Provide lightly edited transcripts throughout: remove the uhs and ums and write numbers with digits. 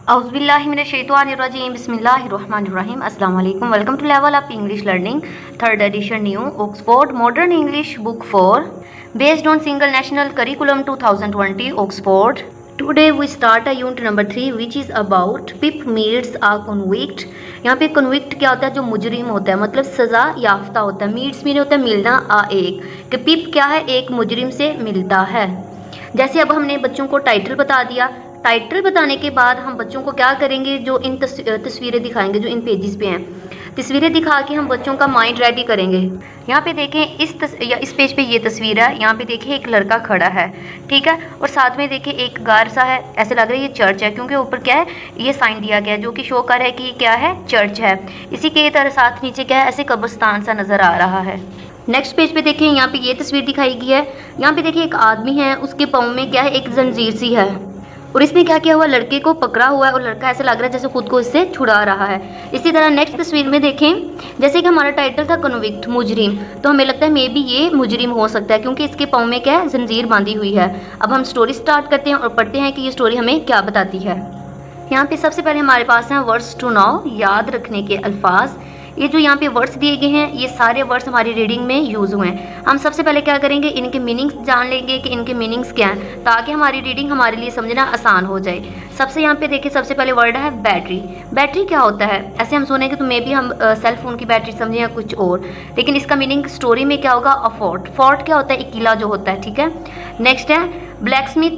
औज़ुबिल्लाहिमिनश्शैतानिर्रजीम बिस्मिल्लाहिर्रहमानिर्रहीम अस्सलाम वालेकुम। Welcome to level up English learning third edition new Oxford modern English book 4 based on single national curriculum 2020 Oxford. Today we start a unit number 3 which is about Pip meets a convict. यहाँ पे convict क्या होता है? जो मुजरिम होता है, मतलब सज़ा याफ्ता होता है। मीट्स मीन होता है मिलना, एक कि पिप क्या है? एक मुजरिम से मिलता है। जैसे अब हमने बच्चों को टाइटल बता दिया। टाइटल बताने के बाद हम बच्चों को क्या करेंगे? जो इन तस्वीरें दिखाएंगे जो इन पेजेस पे हैं, तस्वीरें दिखा के हम बच्चों का माइंड रेडी करेंगे। यहाँ पे देखें इस पेज पे ये तस्वीर है। यहाँ पे देखिए एक लड़का खड़ा है, ठीक है, और साथ में देखिए एक गार सा है। ऐसे लग रहा है ये चर्च है, क्योंकि ऊपर क्या है? ये साइन दिया गया है जो कि शो कर रहा है कि क्या है? चर्च है। इसी के तरह साथ नीचे क्या है? ऐसे कब्रिस्तान सा नज़र आ रहा है। नेक्स्ट पेज पे देखिए, यहाँ पे ये तस्वीर दिखाई गई है। यहाँ पे देखिए एक आदमी है, उसके पाँव में क्या है? एक जंजीर सी है, और इसने क्या किया हुआ? लड़के को पकड़ा हुआ है, और लड़का ऐसा लग रहा है जैसे खुद को इससे छुड़ा रहा है। इसी तरह नेक्स्ट तस्वीर में देखें, जैसे कि हमारा टाइटल था कन्विक्ट, मुजरिम, तो हमें लगता है मे बी ये मुजरिम हो सकता है, क्योंकि इसके पाँव में क्या है? जंजीर बांधी हुई है। अब हम स्टोरी स्टार्ट करते हैं और पढ़ते हैं कि ये स्टोरी हमें क्या बताती है। यहाँ पे सबसे पहले हमारे पास हैं वर्ड्स टू नो, याद रखने के अल्फाज। ये जो यहाँ पे वर्ड्स दिए गए हैं, ये सारे वर्ड्स हमारी रीडिंग में यूज़ हुए हैं। हम सबसे पहले क्या करेंगे? इनके मीनिंग्स जान लेंगे कि इनके मीनिंग्स क्या हैं, ताकि हमारी रीडिंग हमारे लिए समझना आसान हो जाए। सबसे यहाँ पे देखिए, सबसे पहले वर्ड है बैटरी। बैटरी क्या होता है? ऐसे हम सुनेंगे तो मे भी हम सेल फोन की बैटरी समझें या कुछ और, लेकिन इसका मीनिंग स्टोरी में क्या होगा? अ फोर्ट। फोर्ट क्या होता है? एक किला जो होता है, ठीक है। नेक्स्ट है ब्लैकस्मिथ।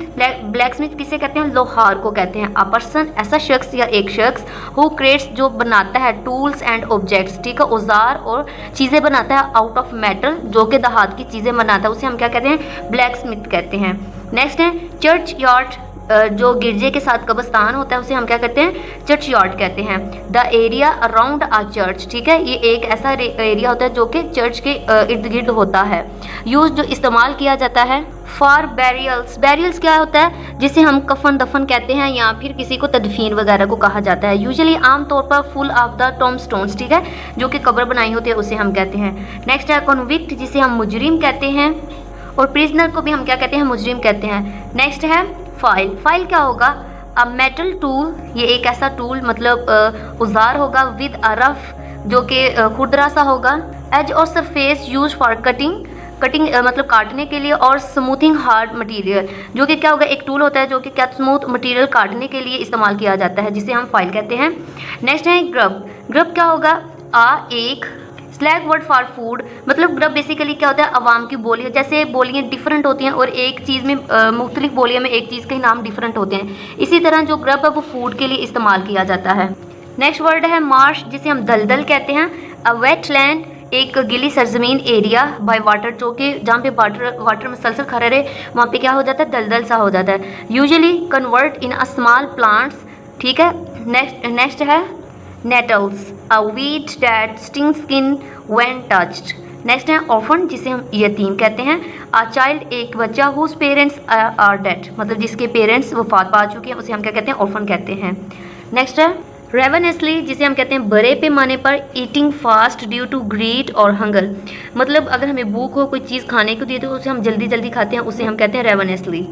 ब्लैकस्मिथ किसे कहते हैं? लोहार को कहते हैं। अ पर्सन, ऐसा शख्स या एक शख्स, हु क्रिएट्स, जो बनाता है, टूल्स एंड ऑब्जेक्ट्स, ठीक है, औजार और चीज़ें बनाता है, आउट ऑफ मेटल, जो कि धातु की चीज़ें बनाता है, उसे हम क्या कहते हैं? ब्लैकस्मिथ कहते हैं। नेक्स्ट है चर्च यार्ड। जो गिरजे के साथ कब्रिस्तान होता है, उसे हम क्या कहते हैं? चर्च यार्ड कहते हैं। The area around a church, ठीक है, ये एक ऐसा एरिया होता है जो कि चर्च के इर्द गिर्द होता है। यूज, जो इस्तेमाल किया जाता है। फॉर बैरियल्स। बैरियल्स क्या होता है? जिसे हम कफन दफन कहते हैं, या फिर किसी को तदफीन वगैरह को कहा जाता है। यूजुअली आमतौर पर full of the Tom stones, ठीक है, जो कि कब्र बनाई होती है, उसे हम कहते हैं। नेक्स्ट है कन्विक्ट, जिसे हम मुजरिम कहते हैं, और प्रिजनर को भी हम क्या कहते हैं? मुजरिम कहते हैं। नेक्स्ट है फाइल। फाइल क्या होगा? अ मेटल टूल, ये एक ऐसा टूल मतलब औजार होगा, विद अ रफ, जो कि खुरदरा सा होगा। एज और surface use for cutting, cutting मतलब काटने के लिए, और स्मूथिंग हार्ड मटेरियल, जो कि क्या होगा? एक टूल होता है जो कि क्या स्मूथ मटेरियल काटने के लिए इस्तेमाल किया जाता है, जिसे हम फाइल कहते हैं। नेक्स्ट है ग्रब। ग्रब क्या होगा? एक स्लैग वर्ड फॉर फूड, मतलब ग्रब बेसिकली क्या होता है? अवाम की बोली। जैसे बोलियाँ डिफरेंट होती हैं, और एक चीज़ में मुख्तलिफ बोलियों में एक चीज़ के नाम डिफरेंट होते हैं, इसी तरह जो ग्रब है वो फूड के लिए इस्तेमाल किया जाता है। नेक्स्ट वर्ड है मार्श, जिसे हम दलदल कहते हैं। अ वेटलैंड, एक गीली सरजमीन एरिया बाय वाटर, जो कि जहाँ पे वाटर मसलसल खड़ा रहे, वहाँ पे क्या हो जाता है? दलदल सा हो जाता है। Usually convert in a small plants, ठीक है। नेक्स्ट है nettles, a weed that sting skin when touched. Next है ऑर्फन, जिसे हम यतीम कहते हैं। अ चाइल्ड, एक बच्चा, हुज पेरेंट्स आर डेड, मतलब जिसके पेरेंट्स वफात पा चुके हैं, उसे हम क्या कहते हैं? ऑर्फन कहते हैं। नेक्स्ट है रेवनसली, जिसे हम कहते हैं बड़े पैमाने पर। Eating fast due to greed और हंगर, मतलब अगर हमें भूख हो, कोई चीज़ खाने को दी तो उसे हम जल्दी जल्दी खाते हैं, उसे हम कहते हैं रेवनसली।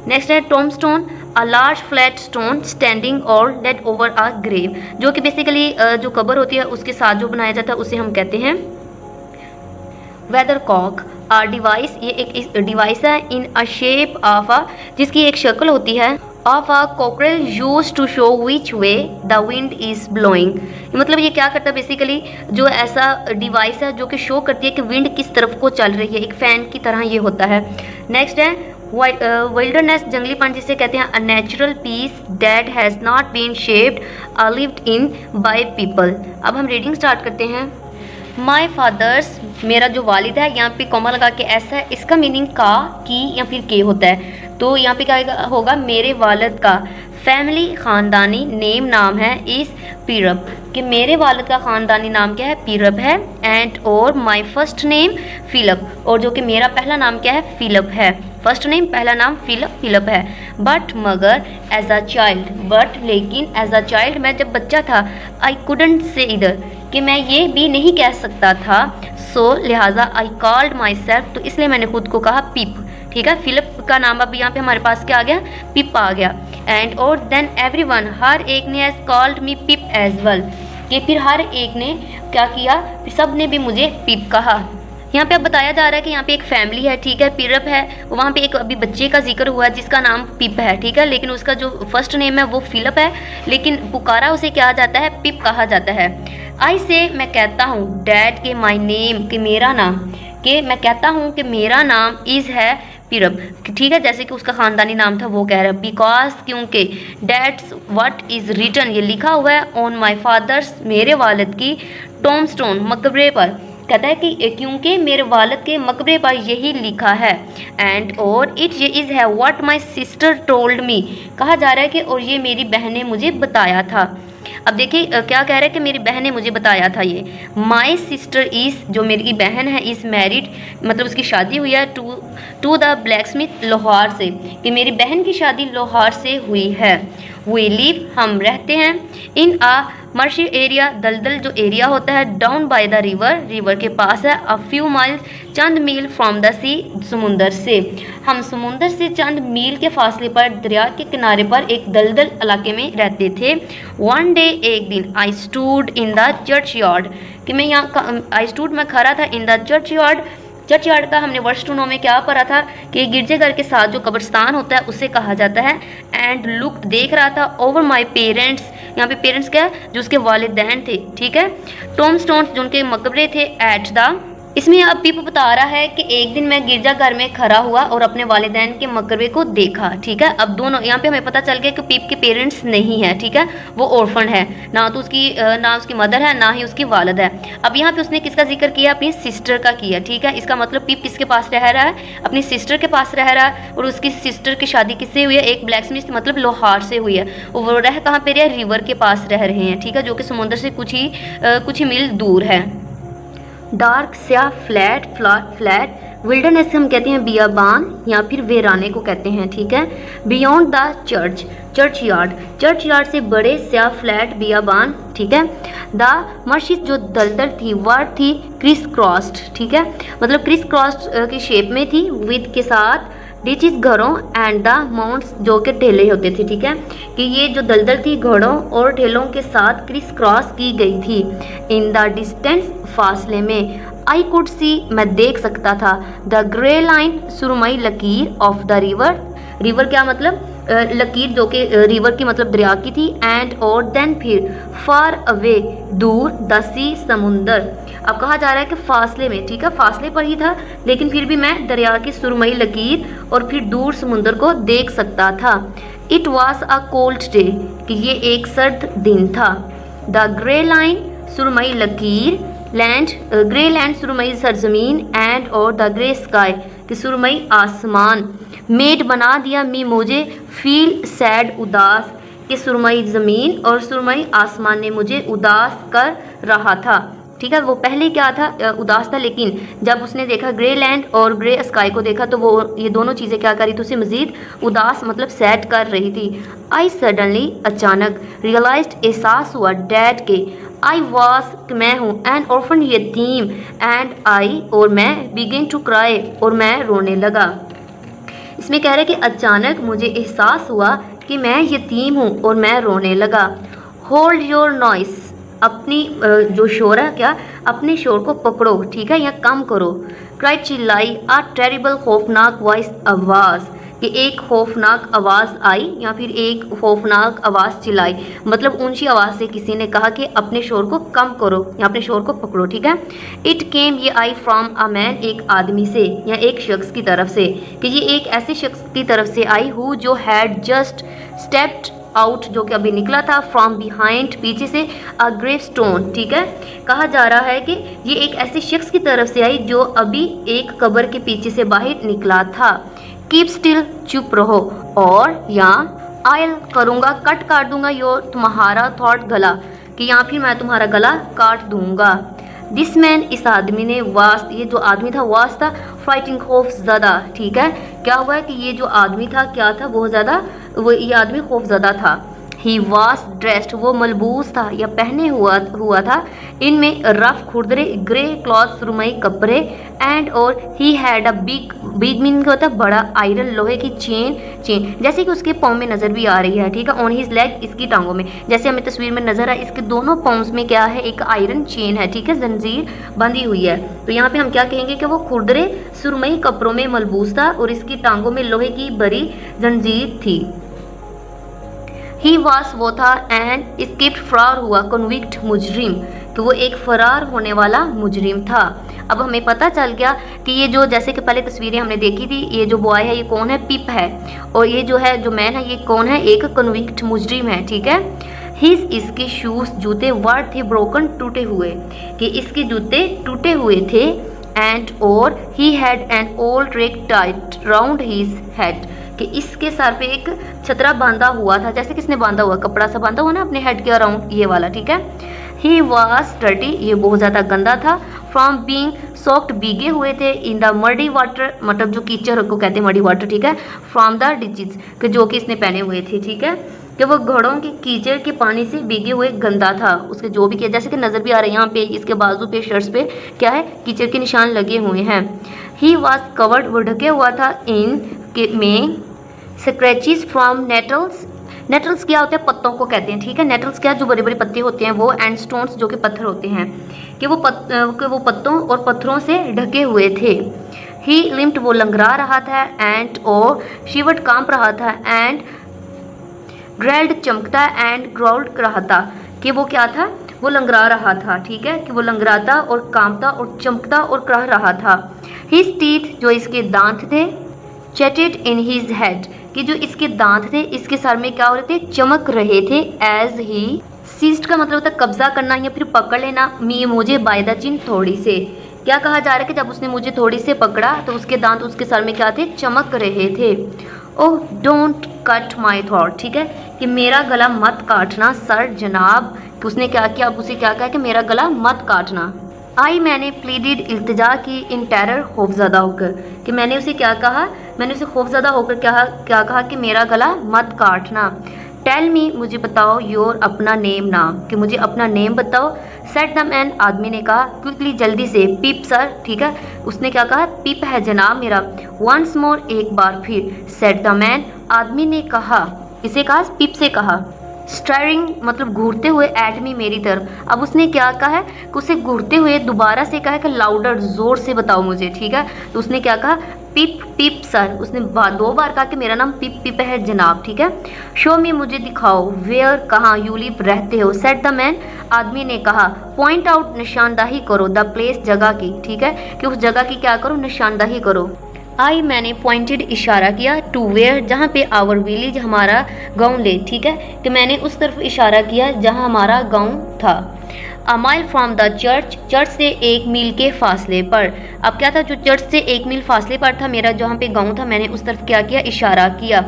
नेक्स्ट है tombstone, a large flat stone standing और लेट ओवर अ ग्रेव, जो कि बेसिकली जो कब्र होती है उसके साथ जो बनाया जाता है, उसे हम कहते हैं वेदर कॉक। अ डिवाइस, ये एक डिवाइस है, इन अ शेप ऑफ अ, जिसकी एक शक्ल होती है, of a cockerel use to show which way the wind is blowing, मतलब ये क्या करता है? बेसिकली जो ऐसा डिवाइस है जो कि शो करती है कि विंड किस तरफ को चल रही है, एक फ़ैन की तरह ये होता है। नेक्स्ट है विल्डरनेस, जंगलीपन, जिसे कहते हैं। A natural piece that has not been shaped lived in by people. अब हम रीडिंग स्टार्ट करते हैं। माई फादर्स, मेरा जो वालिद है, यहाँ पे कॉमा लगा के ऐसा है, इसका मीनिंग का, की या फिर के होता है, तो यहाँ पे क्या होगा? मेरे वालिद का। फैमिली, ख़ानदानी, नेम, नाम है, इस पीरब, कि मेरे वालिद का ख़ानदानी नाम क्या है? पीरब है। एंड और माई फर्स्ट नेम फिलिप, और जो कि मेरा पहला नाम क्या है? फिलिप है। फर्स्ट नेम, पहला नाम फिलिप है। बट, मगर, एज अ चाइल्ड, बट लेकिन, एज अ चाइल्ड, मैं जब बच्चा था, आई कुडंट से इधर, कि मैं ये भी नहीं कह सकता था, सो लिहाजा आई कॉल्ड माई सेल्फ, तो इसलिए मैंने खुद को कहा पिप, ठीक है। फिलिप का नाम अब यहाँ पे हमारे पास क्या आ गया? पिप आ गया। एंड और देन एवरीवन, हर एक ने has called me Pip as well, कि फिर हर एक ने क्या किया, फिर सब ने भी मुझे पिप कहा। यहाँ पे अब बताया जा रहा है कि यहाँ पे एक फैमिली है, ठीक है, पिरप है, वहाँ पे एक अभी बच्चे का जिक्र हुआ है जिसका नाम पिप है, ठीक है, लेकिन उसका जो फर्स्ट नेम है वो फिलिप है, लेकिन पुकारा उसे क्या जाता है, पिप कहा जाता है। आई से, मैं कहता हूँ, डैड के माई नेम, कि मेरा नाम, कि मैं कहता हूँ कि मेरा नाम इज़ है पिरप, ठीक है, जैसे कि उसका ख़ानदानी नाम था वो कह रहा है, बिकॉज, क्योंकि, डैट्स व्हाट इज़ रिटन, ये लिखा हुआ है, ऑन माई फादर्स, मेरे वालिद की टोम्बस्टोन, मकबरे पर, कहता है कि क्योंकि मेरे वालिद के मकबरे पर यही लिखा है। एंड और इट ये इज़ है what my sister told me, कहा जा रहा है कि और ये मेरी बहन ने मुझे बताया था। अब देखिए क्या कह रहा है कि मेरी बहन ने मुझे बताया था ये। माई सिस्टर इज़, जो मेरी बहन है, इज़ मैरिड, मतलब उसकी शादी हुई है to the blacksmith, Lahore से, कि मेरी बहन की शादी लाहौर से हुई है। वी लिव, हम रहते हैं, इन आ मर्शी एरिया, दलदल जो एरिया होता है, down by the river, river के पास है, अ फ्यू माइल्स, चंद मील, फ्रॉम द सी, समुंदर से, हम समुंदर से चंद मील के फासले पर दरिया के किनारे पर एक दलदल इलाके में रहते थे। वन डे, एक दिन, I stood in the church yard, कि मैं यहाँ आई स्टूड, मैं खड़ा था, in the church yard, church yard का हमने वर्ष 2 में क्या पढ़ा था कि गिरजेघर के साथ जो कब्रिस्तान होता है उसे कहा जाता है। एंड लुक, देख रहा था, ओवर माई पेरेंट्स, यहाँ पे पेरेंट्स क्या है, जो उसके वालिदैन थे, ठीक है, टोम्बस्टोन, जो उनके मकबरे थे, एट द, इसमें अब पिप बता रहा है कि एक दिन मैं गिरजाघर में खड़ा हुआ और अपने वालिदैन के मकबरे को देखा, ठीक है। अब दोनों यहाँ पे हमें पता चल गया कि पिप के पेरेंट्स नहीं है, ठीक है, वो ऑर्फन है, ना तो उसकी मदर है, ना ही उसकी वालिद है। अब यहाँ पे उसने किसका जिक्र किया, अपनी सिस्टर का किया, ठीक है। इसका मतलब पिप किसके पास रह रहा है, अपनी सिस्टर के पास रह रहा है, और उसकी सिस्टर की शादी किससे हुई है, एक ब्लैक स्मिथ मतलब लाहौर से हुई है। वो रह कहाँ पे रहे, रिवर के पास रह रहे हैं, ठीक है, जो कि समुद्र से कुछ ही मील दूर है। डार्क, स्या, फ्लैट, विल्डरनेस हम कहते हैं बियाबान या फिर वेराने को कहते हैं, ठीक है। बियॉन्ड द चर्च यार्ड से बड़े, स्या, फ्लैट, बियाबान, ठीक है। द मर्शिद, जो दलदल थी, वर्ड थी क्रिस क्रॉस्ड, ठीक है, मतलब क्रिस क्रॉस्ड की शेप में थी, विद के साथ, डिचेस घरों, एंड द माउंट्स, जो कि ढेले होते थे, ठीक है, कि ये जो दलदल थी घड़ों और ढेलों के साथ क्रिस क्रॉस की गई थी। इन द डिस्टेंस, फासले में, आई कुड सी, मैं देख सकता था, द ग्रे लाइन, सुरमई लकीर, ऑफ द रिवर क्या मतलब लकीर, जो कि रिवर की मतलब दरिया की थी। एंड और देन, फिर, फार अवे, दूर, द सी, समुंदर। अब कहा जा रहा है कि फासले में, ठीक है, फासले पर ही था, लेकिन फिर भी मैं दरिया की सुरमई लकीर और फिर दूर समुंदर को देख सकता था। It was a cold day, कि ये एक सर्द दिन था। द ग्रे लाइन, सुरमई लकीर, लैंड, ग्रे लैंड, सुरमई सरजमीन, एंड और द ग्रे स्काई, कि सुरमई आसमान, मेड, बना दिया, मी, मुझे, फील सैड, उदास, कि सुरमई ज़मीन और सुरमई आसमान ने मुझे उदास कर रहा था, ठीक है। वो पहले क्या था, उदास था, लेकिन जब उसने देखा ग्रे लैंड और ग्रे स्काई को देखा तो वो ये दोनों चीज़ें क्या करी थी, उसे मज़ीद उदास मतलब सैड कर रही थी। आई सडनली, अचानक, रियलाइज्ड, एहसास हुआ, डैड के, आई वॉज, मैं हूँ, एन ऑर्फन, यतीम, एंड आई, और मैं, बिगिन टू क्राई, और मैं रोने लगा। इसमें कह रहा है कि अचानक मुझे एहसास हुआ कि मैं यतीम हूँ और मैं रोने लगा। होल्ड योर नॉइस, अपनी जो शोर है क्या, अपने शोर को पकड़ो, ठीक है, या कम करो। क्राई, चिल्लाई, अ टेरिबल, खौफनाक वॉइस, आवाज़, कि एक खौफनाक आवाज़ आई या फिर एक खौफनाक आवाज़ चिल्लाई, मतलब ऊंची आवाज़ से किसी ने कहा कि अपने शोर को कम करो या अपने शोर को पकड़ो, ठीक है। इट केम, ये आई, फ्रॉम अ मैन, एक आदमी से या एक शख्स की तरफ से, कि ये एक ऐसे शख्स की तरफ से आई, हु, जो हैड जस्ट स्टेप्ड आउट, जो कि अभी निकला था, फ्रॉम बिहाइंड, पीछे से, अ ग्रेव स्टोन, ठीक है। कहा जा रहा है कि ये एक ऐसे शख्स की तरफ से आई जो अभी एक कब्र के पीछे से बाहर निकला था। कीप स्टिल, चुप रहो, और यहाँ आयल करूँगा, कट काट दूंगा, यो, तुम्हारा थॉट, गला, कि यहाँ फिर मैं तुम्हारा गला काट दूंगा। दिस मैन, इस आदमी ने, वास, ये जो आदमी था, वास था, फाइटिंग, खौफ ज़्यादा, ठीक है। क्या हुआ है कि ये जो आदमी था क्या था, बहुत ज़्यादा, वो ये आदमी खौफ ज़्यादा था। ही वॉज ड्रेस्ड, वो मलबूस था या पहने हुआ था, इनमें रफ खुरदरे ग्रे क्लॉथ रुमई कपड़े, एंड और he had a big meaning होता है बड़ा, आयरन लोहे की चेन जैसे कि उसके पाँव में नज़र भी आ रही है, ठीक है, ऑन हिज लेग, इसकी टांगों में, जैसे हमें तस्वीर में नजर है, इसके दोनों पाँव में क्या है, एक आयरन चेन है, ठीक है, जंजीर बंधी हुई है। तो यहाँ पे हम क्या कहेंगे कि वो खुरदरे सुरमई कपड़ों में मलबूस था और इसकी टांगों में लोहे की बड़ी जंजीर थी। ही वॉज, वो था, एंड स्केप्ड, फरार हुआ, कन्विक्ट, मुजरिम, तो वो एक फरार होने वाला मुजरिम था। अब हमें पता चल गया कि ये जो, जैसे कि पहले तस्वीरें हमने देखी थी, ये जो बॉय है ये कौन है, पिप है, और ये जो है जो मैन है ये कौन है, एक कन्विक्ट मुजरिम है, ठीक है। हिज, इसके शूज, जूते, वर्ड थे ब्रोकन, टूटे हुए, कि इसके जूते टूटे हुए थे, एंड और he had an old rag tied round his head, कि इसके सर पे एक छतरा बांधा हुआ था, जैसे किसने बांधा हुआ, कपड़ा सा बांधा हुआ ना अपने हेड के अराउंड, ये वाला, ठीक है। ही वॉज डर्टी, ये बहुत ज़्यादा गंदा था, फ्रॉम बींग सॉफ्ट, भीगे हुए थे, इन द मडी वाटर, मतलब जो कीचड़ को कहते हैं मडी वाटर, ठीक है, फ्रॉम द डिचेस, कि जो कि इसने पहने हुए थे, ठीक है, कि वो घड़ों के कीचड़ के पानी से भीगे हुए गंदा था, उसके जो भी किया, जैसे कि नज़र भी आ रहा है यहाँ पे, इसके बाजू पे शर्ट्स पे क्या है, कीचड़ के निशान लगे हुए हैं। ही वॉज कवर्ड, वो ढके हुआ था, इन के में स्क्रैचेस फ्रॉम नेटल्स, नेटल्स क्या होते हैं, पत्तों को कहते हैं, ठीक है, नेटल्स क्या, जो बड़े बड़े पत्ते होते हैं वो, एंड स्टोन्स, जो कि पत्थर होते हैं, कि वो पत्तों और पत्थरों से ढके हुए थे। ही लिम्प्ड, वो लंगड़ा रहा था, एंड और शिवर्ड, कांप रहा था, एंड ग्रेल्ड, चमकता, एंड ग्राउल्ड रहा था, कि वो क्या था, वो लंगड़ा रहा था, ठीक है, कि वो लंगड़ाता और कांपता और चमकता और कह रहा था। हिज टीथ, जो इसके दांत थे, चैटेड इन हिज हेड, कि जो इसके दांत थे इसके सर में क्या हो रहे थे, चमक रहे थे, एज ही सीज्ड, का मतलब होता है कब्जा करना या फिर पकड़ लेना, मी, मुझे, बाय द चिन, थोड़ी से, क्या कहा जा रहा है कि जब उसने मुझे थोड़ी से पकड़ा तो उसके दांत उसके सर में क्या थे, चमक रहे थे। Oh don't cut my throat, ठीक है, कि मेरा गला मत काटना, सर जनाब, कि उसने क्या किया, अब उसे क्या कहा कि मेरा गला मत काटना। आई, मैंने प्लीडेड, इल्तिजा की, इन टेरर, खौफज़दा होकर, कि मैंने उसे क्या कहा, मैंने उसे खौफज़दा होकर क्या कहा कि मेरा गला मत काटना। टेल मी, मुझे बताओ, योर, अपना नेम, नाम, कि मुझे अपना नेम बताओ। सेट द मैन, आदमी ने कहा, क्विकली, जल्दी से, पिप सर, ठीक है, उसने क्या कहा, पिप है जनाब मेरा। वंस मोर, एक बार फिर। सेट द मैन, आदमी ने कहा, इसे कहा, पिप से कहा। स्टारिंग, मतलब घूरते हुए, एट मी, मेरी तरफ। अब उसने क्या कहा है कि उसे घूरते हुए दोबारा से कहा है कि लाउडर, जोर से बताओ मुझे, ठीक है, तो उसने क्या कहा, पिप पिप सर, उसने 2 बार कहा कि मेरा नाम पिप पिप है जनाब, ठीक है। शो मी, मुझे दिखाओ, वेयर, कहाँ, यू लिव, रहते हो। सेट द मैन, आदमी ने कहा, पॉइंट आउट, निशानदाही करो, द प्लेस, जगह की, ठीक है, कि उस जगह की क्या करो, निशानदाही करो। आई, मैंने पॉइंटेड, इशारा किया, टू वेयर, जहाँ पे आवर विलेज, हमारा गांव ले, ठीक है, कि मैंने उस तरफ इशारा किया जहाँ हमारा गांव था। अ mile from the church, church से 1 मील के फासले पर। अब क्या था, जो चर्च से 1 मील फासले पर था मेरा जहाँ पे गांव था, मैंने उस तरफ क्या किया, इशारा किया।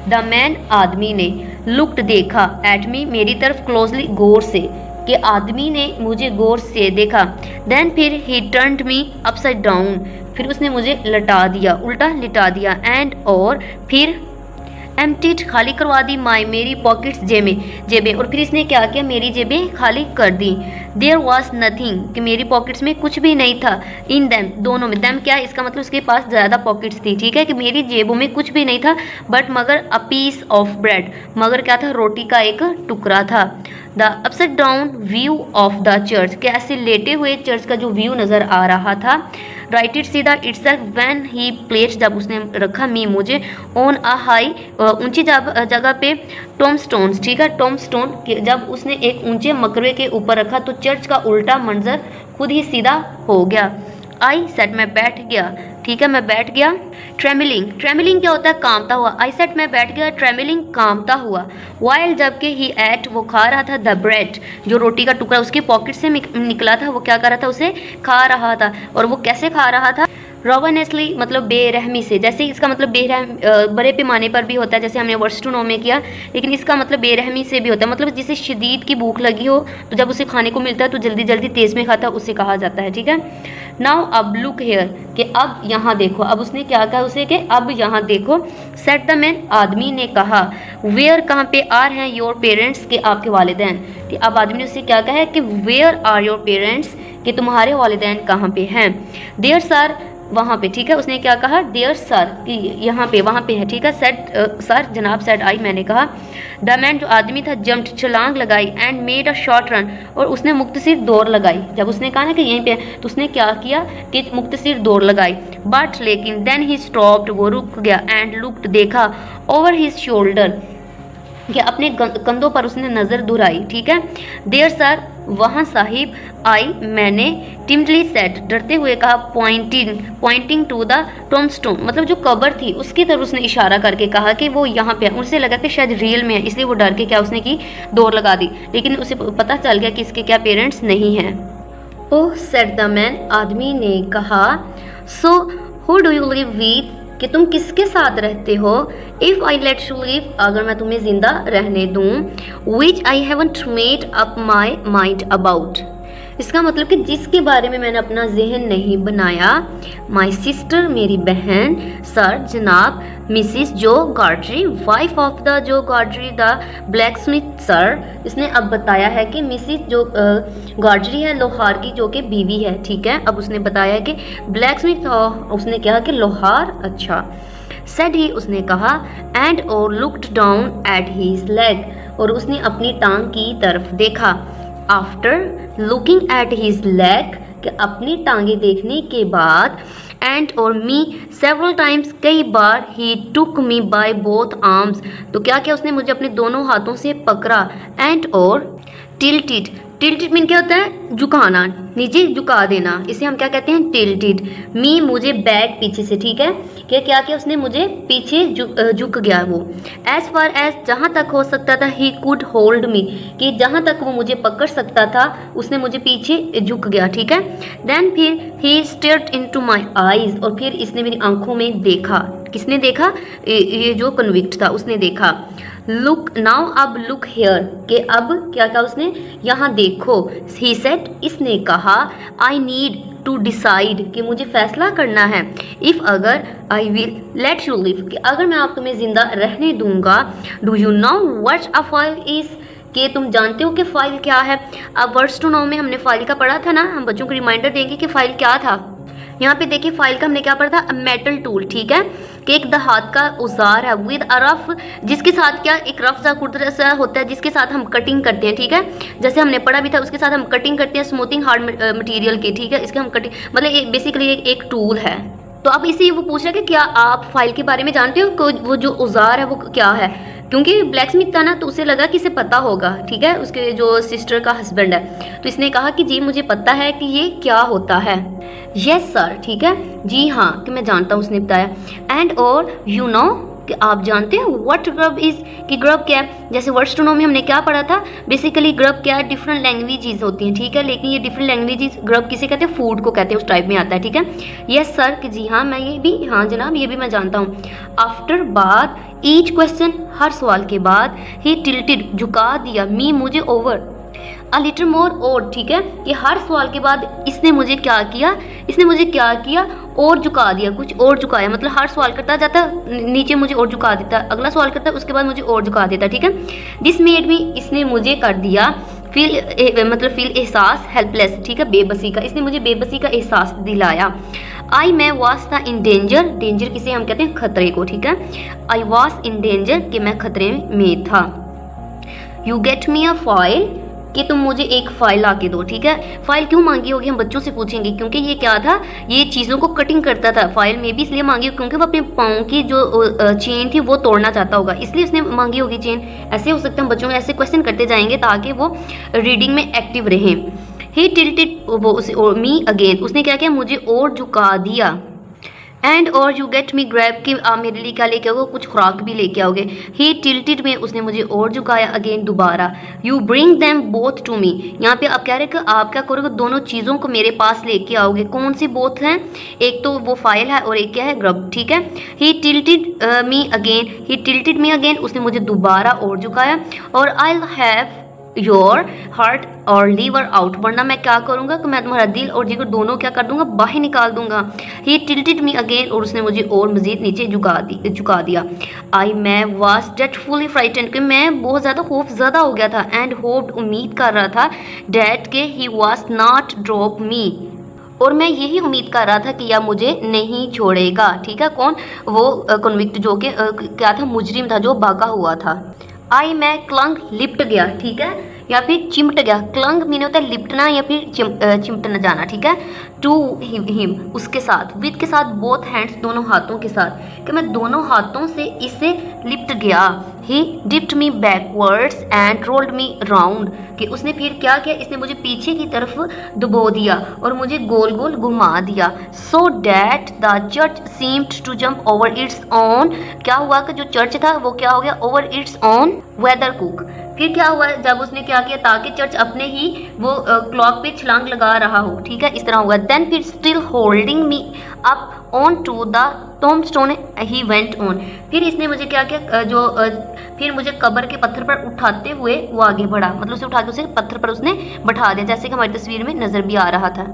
द मैन, आदमी ने, लुक्ड, देखा, एट मी, मेरी तरफ, क्लोजली, गौर से, कि आदमी ने मुझे गौर से देखा। देन फिर, ही टर्न्ड मी अपसाइड डाउन, फिर उसने मुझे लटा दिया, उल्टा लिटा दिया, एंड और फिर एम्प्टीड, खाली करवा दी, माई, मेरी, पॉकेट्स, जेबें, और फिर इसने क्या किया, मेरी जेबें खाली कर दी। देयर वॉज नथिंग, कि मेरी पॉकेट्स में कुछ भी नहीं था। इन दैम, दोनों में, दैम क्या है, इसका मतलब उसके पास ज़्यादा पॉकेट्स थी, ठीक है, कि मेरी जेबों में कुछ भी नहीं था, बट मगर अ पीस ऑफ ब्रेड, मगर क्या था, रोटी का एक टुकड़ा था। The upside down view of the church, कि ऐसे लेटे हुए चर्च का जो व्यू नज़र आ रहा था। राइट इट, सीधा, इटसेल्फ, व्हेन ही प्लेस, जब उसने रखा, मी, मुझे, ऑन अ हाई, ऊंची जगह पे, टॉम स्टोन्स, ठीक है, टॉम स्टोन, जब उसने एक ऊंचे मकबरे के ऊपर रखा तो चर्च का उल्टा मंजर खुद ही सीधा हो गया। आई सेट, मैं बैठ गया, ठीक है, मैं बैठ गया। ट्रेमलिंग, ट्रेमलिंग क्या होता है, कांपता हुआ। आई सेट, मैं बैठ गया, ट्रेमलिंग, कांपता हुआ। वाइल, जबकि ही एट, वो खा रहा था, द ब्रेड, जो रोटी का टुकड़ा उसके पॉकेट से निकला था, वो क्या कर रहा था, उसे खा रहा था। और वो कैसे खा रहा था, रॉवनेसली, मतलब बेरहमी से, जैसे इसका मतलब बड़े पैमाने पर भी होता है, जैसे हमने वर्स टू नो में किया, लेकिन इसका मतलब बेरहमी से भी होता है, मतलब जिसे शदीद की भूख लगी हो तो जब उसे खाने को मिलता है तो जल्दी जल्दी तेज़ में खाता है, उसे कहा जाता है, ठीक है। नाउ अब लुक हेयर, कि अब यहाँ देखो। अब उसने क्या कहा उसे कि अब यहाँ देखो। सेट द मैन, आदमी ने कहा। वेयर, कहाँ पे, आर हैं योर पेरेंट्स, के आपके वालिदैन। कि अब आदमी ने उससे क्या कहा है कि वेयर आर योर पेरेंट्स, कि तुम्हारे वालिदैन कहाँ पे हैं। देयर सर, वहाँ पे, ठीक है। उसने क्या कहा, देयर सर, कि यहाँ पे, वहाँ पे है, ठीक है। सेट सर, जनाब। सेट आई, मैंने कहा। द मैन, जो आदमी था, जम्प्ड, छलांग लगाई। And made a short run, और उसने मुख्तसिर दौड़ लगाई। जब उसने कहा ना कि यहीं पे है, तो उसने क्या किया कि मुख्तसिर दौड़ लगाई। बट लेकिन, देन ही स्टॉप्ड, वो रुक गया। एंड लुक्ड, देखा। ओवर हिज शोल्डर, कि अपने कंधों पर उसने नज़र दुहराई, ठीक है। देयर सर, वहाँ साहिब। आई, मैंने। टिमडली सेट, डरते हुए कहा। पॉइंटिंग टू द टोम्बस्टोन, मतलब जो कब्र थी उसकी तरफ उसने इशारा करके कहा कि वो यहाँ पे है। उसे लगा कि शायद रियल में है, इसलिए वो डर के क्या उसने की, दौड़ लगा दी। लेकिन उसे पता चल गया कि इसके क्या पेरेंट्स नहीं हैं। ओह, सेट द मैन, आदमी ने कहा। So who do you live with, कि तुम किसके साथ रहते हो। If I let you live, अगर मैं तुम्हें जिंदा रहने दूँ। Which I haven't made up my mind about, इसका मतलब कि जिसके बारे में मैंने अपना जहन नहीं बनाया। माई सिस्टर, मेरी बहन। सर, जनाब। मिसिस जो गार्डरी, वाइफ ऑफ द जो गार्डरी द ब्लैक स्मिथ। सर, इसने अब बताया है कि मिसिस जो गार्डरी है लोहार की, जो कि बीवी है, ठीक है। अब उसने बताया कि ब्लैक स्मिथ, उसने कहा कि लोहार, अच्छा। सेड ही, उसने कहा। एंड और looked down at his leg, और उसने अपनी टांग की तरफ देखा। After looking at his leg, कि अपनी टांगे देखने के बाद। एंड और मी सेवरल टाइम्स, कई बार। ही टुक मी बाय बोथ आर्म्स, तो क्या क्या उसने मुझे अपने दोनों हाथों से पकड़ा। एंड और टिल्टेड, टिल्टेड मीन क्या होता है, झुकाना, नीचे झुका देना, इसे हम क्या कहते हैं, टिल्टेड। मी, मुझे बैक, पीछे से, ठीक है। क्या क्या क्या उसने मुझे पीछे झुक गया वो। एज फार एज, जहाँ तक हो सकता था। ही कुड होल्ड मी, कि जहाँ तक वो मुझे पकड़ सकता था उसने मुझे पीछे झुक गया, ठीक है। देन फिर ही स्टेयर्ड इनटू माय आईज, और फिर इसने मेरी आंखों में देखा। किसने देखा, ये जो कन्विक्ट था उसने देखा। लुक नाउ, अब लुक हेयर, के अब क्या कहा उसने, यहाँ देखो। ही सेड, इसने कहा। आई नीड टू डिसाइड, कि मुझे फैसला करना है। इफ़, अगर। I will let you live, कि अगर मैं आप तुम्हें ज़िंदा रहने दूंगा। Do you know what a file is, कि तुम जानते हो कि फ़ाइल क्या है। अब वर्ड्स टू नो में हमने फ़ाइल का पढ़ा था ना, हम बच्चों को रिमाइंडर देंगे कि फ़ाइल क्या था। यहाँ पे देखिए फाइल का हमने क्या पढ़ा था, मेटल टूल, ठीक है। कि एक हाथ का औजार है विद अ रफ, जिसके साथ क्या, एक रफ सा कुर्ता सा होता है जिसके साथ हम कटिंग करते हैं, ठीक है। जैसे हमने पढ़ा भी था, उसके साथ हम कटिंग करते हैं स्मूथिंग हार्ड मटेरियल की, ठीक है। इसके हम कटिंग, मतलब बेसिकली एक टूल है। तो अब इसे वो पूछ रहा है कि क्या आप फाइल के बारे में जानते हो, वो जो औजार है वो क्या है। क्योंकि ब्लैक स्मिथ था ना, तो उसे लगा कि इसे पता होगा, ठीक है, उसके जो सिस्टर का हस्बैंड है। तो इसने कहा कि जी मुझे पता है कि ये क्या होता है। यस सर, ठीक है, जी हाँ, कि मैं जानता हूँ, उसने बताया। एंड और यू नो, कि आप जानते हैं व्हाट ग्रब इज़, कि ग्रब क्या है। जैसे वर्ड्स टू नो में हमने क्या पढ़ा था, बेसिकली ग्रब क्या है, डिफरेंट लैंग्वेजेस होती हैं, ठीक है। लेकिन ये डिफरेंट लैंग्वेजेस, ग्रब किसे कहते हैं, फूड को कहते हैं, उस टाइप में आता है, ठीक है। यस सर, कि जी हाँ, मैं ये भी, हाँ जनाब, ये भी मैं जानता हूँ। आफ्टर, बाद। ईच क्वेश्चन, हर सवाल के बाद। ही टिल्टेड, झुका दिया। मी, मुझे। ओवर अ लिटिल मोर, और, ठीक है। कि हर सवाल के बाद इसने मुझे क्या किया, इसने मुझे क्या किया, और झुका दिया, कुछ और झुकाया। मतलब हर सवाल करता जाता, नीचे मुझे और झुका देता, अगला सवाल करता, उसके बाद मुझे और झुका देता, ठीक है। दिस मेड मी, इसने मुझे कर दिया। फील, मतलब फील, एहसास। हेल्पलेस, ठीक है, बेबसी का, इसने मुझे बेबसी का एहसास दिलाया। आई, मैं। वाज था इन डेंजर, डेंजर किसे हम कहते हैं, खतरे को, ठीक है। आई वाज इन डेंजर, कि मैं खतरे में था। You get me a file, कि तुम मुझे एक फाइल ला के दो, ठीक है। फाइल क्यों मांगी होगी, हम बच्चों से पूछेंगे, क्योंकि ये क्या था, ये चीज़ों को कटिंग करता था। फाइल में भी इसलिए मांगी क्योंकि वो अपने पाँव की जो चेन थी वो तोड़ना चाहता होगा, इसलिए उसने मांगी होगी चेन। ऐसे हो सकता है, हम बच्चों में ऐसे क्वेश्चन करते जाएंगे ताकि वो रीडिंग में एक्टिव रहें। ही टिल्टेड, वो उसे, मी अगेन, उसने क्या किया, मुझे और झुका दिया। एंड और यू गेट मी ग्रैब, कि आप मेरे लिए क्या लेके आओगे, कुछ खुराक भी लेके आओगे। ही टिल्टेड में, उसने मुझे और झुकाया। अगेन, दोबारा। You bring them both to me, यहाँ पे आप कह रहे हैं कि आप क्या करोगे, दोनों चीज़ों को मेरे पास लेके आओगे। कौन सी बोथ हैं, एक तो वो फाइल है और एक क्या है, ग्रब, ठीक है। ही टिल्टेड मी अगेन, ही टिल्टेड मी अगेन, उसने मुझे दोबारा और झुकाया। और आई हैव योर हार्ट और लीवर आउट, वरना मैं क्या करूँगा कि मैं तुम्हारा दिल और जिगर दोनों क्या कर दूंगा, बाहर निकाल दूंगा। ही टिल्टेड मी अगेन, और उसने मुझे और मजीद नीचे झुका दिया। मैं वाज डेटफुली फ्राइटेंड, कि मैं बहुत ज़्यादा खौफज़दा हो गया था। एंड होप्ड, उम्मीद कर रहा था, डैट के he was not drop me, और मैं यही उम्मीद कर रहा था कि यह मुझे नहीं छोड़ेगा। ठीक है, कौन? वो कन्विक्ट जो कि क्या था, मुजरिम था जो भागा हुआ था। मैं क्लंग, लिपट गया, ठीक है, या फिर चिमट गया। क्लंग मीन होता है लिपटना या फिर चिमटना जाना, ठीक है। टू हिम, उसके साथ, विद के साथ, बोथ हैंड्स, दोनों हाथों के साथ, कि मैं दोनों हाथों से इसे लिपट गया। He dipped me backwards and rolled me round, कि उसने फिर क्या किया, इसने मुझे पीछे की तरफ दबो दिया और मुझे गोल गोल घुमा दिया। So that the church seemed to jump over its own, क्या हुआ कि जो चर्च था वो क्या हो गया, over its own weathercock. फिर क्या हुआ जब उसने क्या किया, ताकि चर्च अपने ही वो क्लॉक पे छलांग लगा रहा हो, ठीक है, इस तरह हुआ। देन फिर still holding me up on to the tombstone he went on, फिर इसने मुझे क्या किया, फिर मुझे कब्र के पत्थर पर उठाते हुए वो आगे बढ़ा, मतलब उसे उठा के उसे पत्थर पर उसने बैठा दिया, जैसे कि हमारी तस्वीर में नजर भी आ रहा था।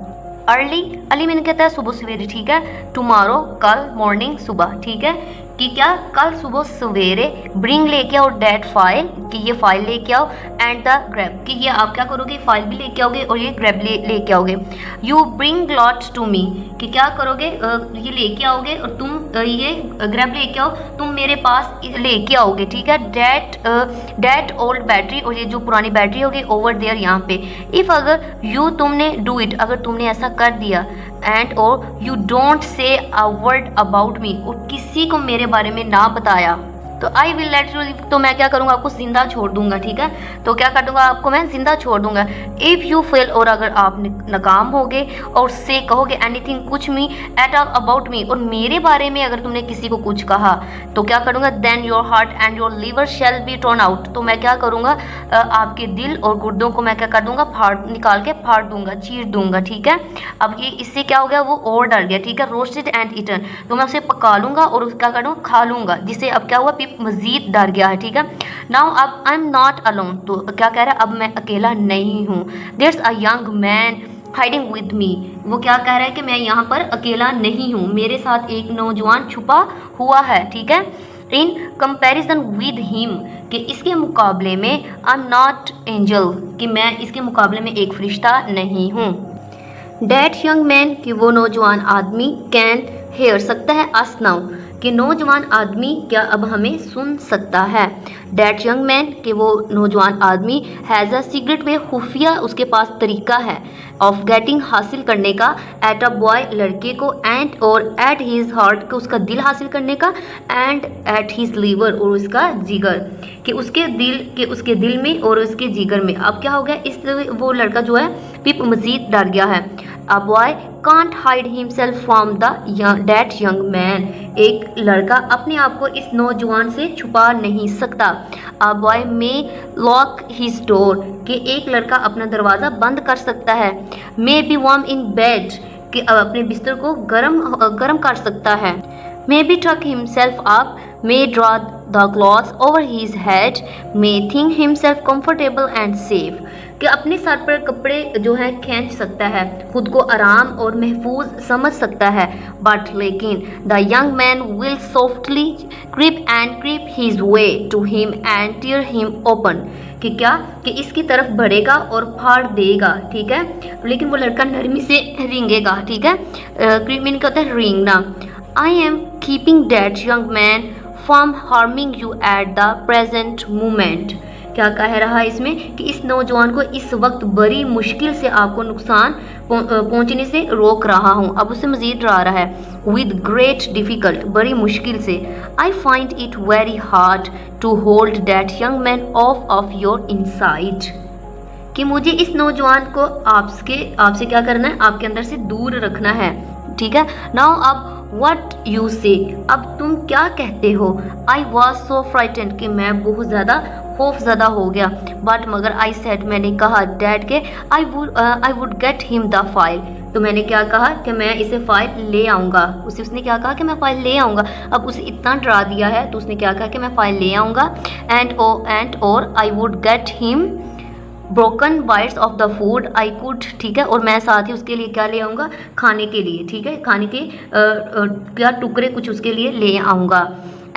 अर्ली मैंने कहता है सुबह सवेरे, ठीक है। टुमारो, कल, मॉर्निंग, सुबह, ठीक है, कि क्या, कल सुबह सवेरे। ब्रिंग लेके आओ डैट फाइल, कि ये फाइल लेके आओ। एंड द ग्रैब, कि ये आप क्या करोगे, फाइल भी लेके आओगे और ये ग्रैब लेके आओगे। You bring lot to me, कि क्या करोगे, ये लेके आओगे और तुम ये ग्रैब लेके आओ, तुम मेरे पास लेके आओगे, ठीक है। डैट ओल्ड बैटरी, और ये जो पुरानी बैटरी होगी ओवर देयर, यहाँ पे। इफ़, अगर यू, तुमने, डू इट, अगर तुमने ऐसा कर दिया। एंड और you don't say a word about me, और किसी को मेरे बारे में ना बताया, तो I will let you live, तो मैं क्या करूँगा, आपको जिंदा छोड़ दूंगा, ठीक है। तो क्या कर दूंगा, आपको मैं जिंदा छोड़ दूंगा। इफ़ यू फेल, और अगर आप नाकाम होगे, और से कहोगे एनीथिंग, कुछ मी, एट ऑल अबाउट मी, और मेरे बारे में अगर तुमने किसी को कुछ कहा, तो क्या करूँगा, then your heart and your liver shall be turn out, तो मैं क्या करूँगा, आपके दिल और गुर्दों को मैं क्या कर दूंगा, निकाल के फाड़ दूंगा, चीर दूंगा, ठीक है। अब ये इससे क्या हो गया, वो और डर गया, ठीक है। रोस्टेड एंड ईटन, तो मैं उसे पका लूंगा और क्या करूँगा, खा लूंगा, जिससे अब क्या हुआ, मजीद डर गया है, ठीक है। नाउ अब आई एम नॉट अलोन, तो क्या कह रहा है, अब मैं अकेला नहीं हूँ। There's a young man hiding with me, वो क्या कह रहा है कि मैं यहाँ पर अकेला नहीं हूँ, मेरे साथ एक नौजवान छुपा हुआ है, ठीक है। इन कंपैरिजन विद हिम, कि इसके मुकाबले में, आई एम नॉट एंजल, कि मैं इसके मुकाबले में एक फरिश्ता नहीं हूँ। डैट यंग मैन, कि वो नौजवान आदमी, कैन हेयर, सकता है, अस नाउ, कि नौजवान आदमी क्या अब हमें सुन सकता है। डैट यंग मैन, कि वो नौजवान आदमी, हैज़ अ सीक्रेट वे, खुफिया उसके पास तरीका है, ऑफ गेटिंग, हासिल करने का, एट अ बॉय, लड़के को, एंड और एट हीज हार्ट, को उसका दिल हासिल करने का, एंड एट हीज लीवर, और उसका जिगर, कि उसके दिल में और उसके जिगर में। अब क्या हो गया, इस वो लड़का जो है पिप मजीद डर गया है। A boy can't hide himself from the that young man, एक लड़का अपने आप को इस नौजवान से छुपा नहीं सकता। A boy may lock his door, कि एक लड़का अपना दरवाज़ा बंद कर सकता है। May be warm in bed, कि अपने बिस्तर को गर्म कर सकता है। May be tuck himself up, may draw the clothes over his head, may think himself comfortable and safe, कि अपने सर पर कपड़े जो है खींच सकता है, खुद को आराम और महफूज समझ सकता है। बट लेकिन the young man will softly creep his way to him and tear him open, कि क्या, कि इसकी तरफ बढ़ेगा और फाड़ देगा, ठीक है। लेकिन वो लड़का नरमी से रेंगेगा, ठीक है। क्रीप मीन क्या होता है, रेंगना। I am keeping that young man from harming you at the present moment, क्या कह रहा है इसमें, कि इस नौजवान को इस वक्त बड़ी मुश्किल से आपको नुकसान पहुंचने से रोक रहा हूं। अब उससे मजीद डरा रहा है, विद ग्रेट डिफ़िकल्ट, बड़ी मुश्किल से। I find it very hard to hold that young man off your inside, कि मुझे इस नौजवान को आपसे क्या करना है, आपके अंदर से दूर रखना है, ठीक है। नाउ अब वट यू से, अब तुम क्या कहते हो। आई वॉज सो फ्राइटेंड, कि मैं बहुत ज़्यादा खौफज़दा हो गया। बट मगर आई सेड, मैंने कहा, डैड के I would get him the file, तो मैंने क्या कहा कि मैं इसे फाइल ले आऊँगा। उसने क्या कहा कि मैं फ़ाइल ले आऊँगा। अब उसे इतना डरा दिया है तो उसने क्या कहा कि मैं फ़ाइल ले आऊँगा। एंड और I would get him broken bytes of the food I could, ठीक है, और मैं साथ ही उसके लिए क्या ले आऊँगा, खाने के लिए, ठीक है, खाने के क्या टुकड़े कुछ उसके लिए ले आऊँगा।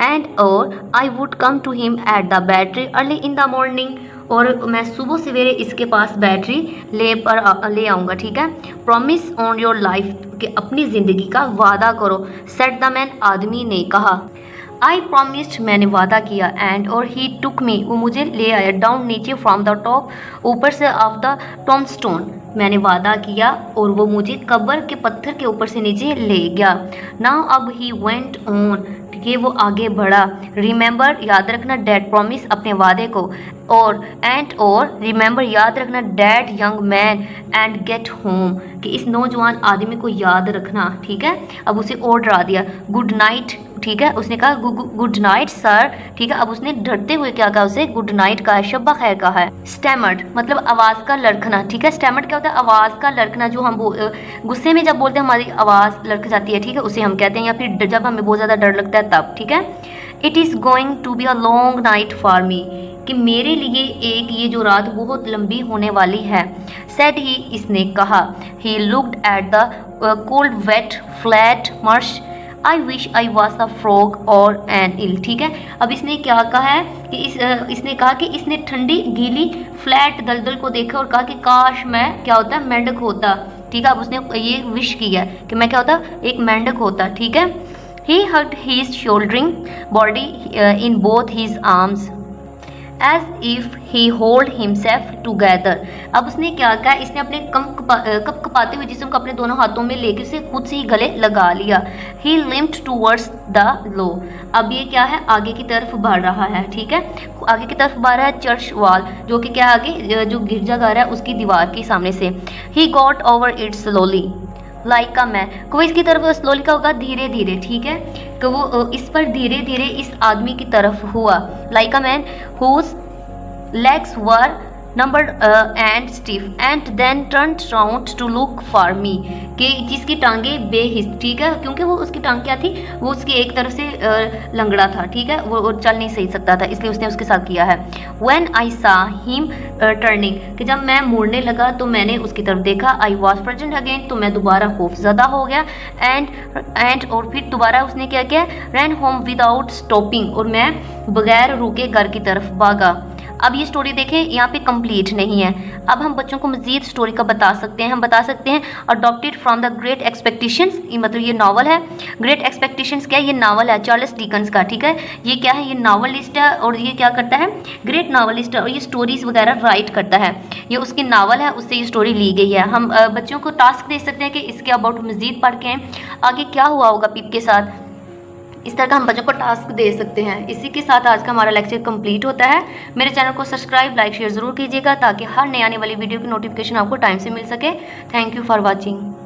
एंड और I would come to him at the battery early in the morning, और मैं सुबह सवेरे इसके पास बैटरी ले आऊँगा, ठीक है। प्रॉमिस ऑन योर लाइफ, कि अपनी ज़िंदगी का वादा करो। सेट द मैन, आदमी ने कहा। आई प्रॉमिस्ड, मैंने वादा किया। एंड और ही टुक मी, वो मुझे ले आया। डाउन, नीचे, फ्रॉम द टॉप, ऊपर से, ऑफ द टॉमस्टोन, मैंने वादा किया और वो मुझे कब्र के पत्थर के ऊपर से नीचे ले गया। नाउ, अब ही वेंट ऑन, कि वो आगे बढ़ा। रिमेंबर, याद रखना, डैड, प्रॉमिस, अपने वादे को, और एंड और रिमेंबर, याद रखना, dad young man and get home, कि इस नौजवान आदमी को याद रखना, ठीक है। अब उसे और डरा दिया। गुड नाइट, ठीक है, उसने कहा गुड नाइट सर, ठीक है। अब उसने डरते हुए क्या कहा, उसे गुड नाइट कहा है, शब्बा खैर कहा है। स्टैमर्ड मतलब आवाज़ का लड़खना, ठीक है। स्टैमर्ड क्या होता है, आवाज़ का लड़खना, जो हम गुस्से में जब बोलते हैं हमारी आवाज़ लड़ख जाती है, ठीक है, उसे हम कहते हैं, या फिर जब हमें बहुत ज़्यादा डर लगता है तब, ठीक है। It is going to be a long night for me, कि मेरे लिए एक ये जो रात बहुत लंबी होने वाली है। सेड ही, इसने कहा। He looked at the cold wet flat marsh, I wish I was a frog or an eel, ठीक है। अब इसने क्या कहा है कि इसने कहा कि इसने ठंडी गीली फ्लैट दलदल को देखा और कहा कि काश मैं क्या होता, मेंढक होता, ठीक है। अब उसने ये विश किया कि मैं क्या होता, एक मेंढक होता, ठीक है। He hugged his shouldering body in both his arms as if he hold himself together. अब उसने क्या कहा, इसने अपने कप कपाते हुए जिस्म को अपने दोनों हाथों में लेकर उसे खुद से ही गले लगा लिया। ही लिम्प्ड टूवर्ड्स द लो, अब ये क्या है, आगे की तरफ बढ़ रहा है, ठीक है। आगे की तरफ बढ़ रहा है चर्च वॉल, जो कि क्या आगे जो गिरजाघर है उसकी दीवार के सामने से। He got over it slowly like का मैं, को इसकी तरफ स्लोली का होगा धीरे धीरे, ठीक है। तो वो इस पर धीरे धीरे इस आदमी की तरफ हुआ। Like a man whose legs were numbered and stiff and then turned round to look for me, कि जिसकी टांगे बेहिस, ठीक है, क्योंकि वो उसकी टांग क्या थी, वो उसकी एक तरफ से लंगड़ा था, ठीक है, वो चल नहीं सही सकता था, इसलिए उसने उसके साथ किया है। व्हेन आई सा हिम टर्निंग, कि जब मैं मुड़ने लगा तो मैंने उसकी तरफ देखा। आई वॉज प्रेजेंट अगेन, तो मैं दोबारा खौफजदा हो गया। एंड और फिर दोबारा उसने क्या किया, रैन होम विदाउट स्टॉपिंग, और मैं बगैर रुके घर की तरफ भागा। अब ये स्टोरी देखें, यहाँ पे कंप्लीट नहीं है। अब हम बच्चों को मज़ीद स्टोरी का बता सकते हैं। हम बता सकते हैं adopted from the great expectations, मतलब ये नावल है। ग्रेट एक्सपेक्टेशंस क्या है, ये नावल है चार्ल्स डिकन्स का, ठीक है। ये क्या है, ये नावलिस्ट है, और ये क्या करता है, ग्रेट नावलिस्ट है, और ये स्टोरीज़ वगैरह राइट करता है। ये उसकी नावल है, उससे ये स्टोरी ली गई है। हम बच्चों को टास्क दे सकते हैं कि इसके अबाउट मज़ीद पढ़ के आगे क्या हुआ होगा पिप के साथ, इस तरह का हम बच्चों को टास्क दे सकते हैं। इसी के साथ आज का हमारा लेक्चर कंप्लीट होता है। मेरे चैनल को सब्सक्राइब, लाइक, शेयर ज़रूर कीजिएगा, ताकि हर नई आने वाली वीडियो की नोटिफिकेशन आपको टाइम से मिल सके। Thank you for watching.